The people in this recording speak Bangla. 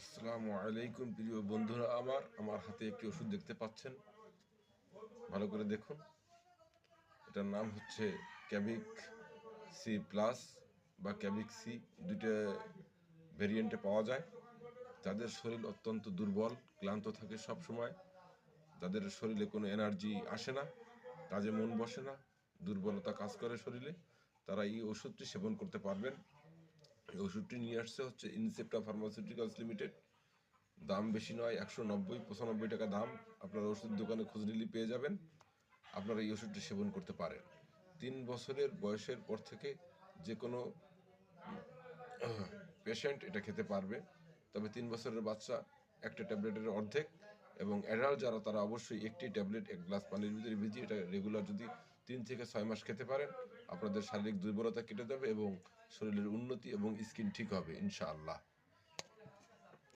আসসালামু আলাইকুম প্রিয় বন্ধুরা, আমার হাতে একটি ওষুধ দেখতে পাচ্ছেন। ভালো করে দেখুন। এটার নাম হচ্ছে ক্যাভিক সি প্লাস বা ক্যাভিক সি। দুইটা ভেরিয়েন্টে পাওয়া যায়। যাদের শরীর অত্যন্ত দুর্বল, ক্লান্ত থাকে সব সময়, যাদের শরীরে কোনো এনার্জি আসে না, কাজে মন বসে না, দুর্বলতা কাজ করে শরীরে, তারা এই ওষুধটি সেবন করতে পারবেন। এই ওষুধটি নিয়ে আসছে হচ্ছে ইনসেপ্টা ফার্মাসিউটিক্যালস লিমিটেড। দাম বেশি নয়, 190-95 টাকা দাম। আপনারা ওষুধ দোকানে খুঁজে নিলে পেয়ে যাবেন। আপনারা এই ওষুধটি সেবন করতে পারেন। 3 বছরের বয়সের পর থেকে যে কোনো পেশেন্ট এটা খেতে পারবে। তবে 3 বছরের বাচ্চা একটা ট্যাবলেটের অর্ধেক, এবং অ্যাডাল্ট যারা তারা অবশ্যই একটি ট্যাবলেট 1 গ্লাস পানির ভিতরে ভিজিয়ে এটা রেগুলার যদি 3 থেকে 6 মাস খেতে পারেন, আপনাদের শারীরিক দুর্বলতা কেটে যাবে এবং শরীরের উন্নতি এবং স্কিন ঠিক হবে ইনশাআল্লাহ।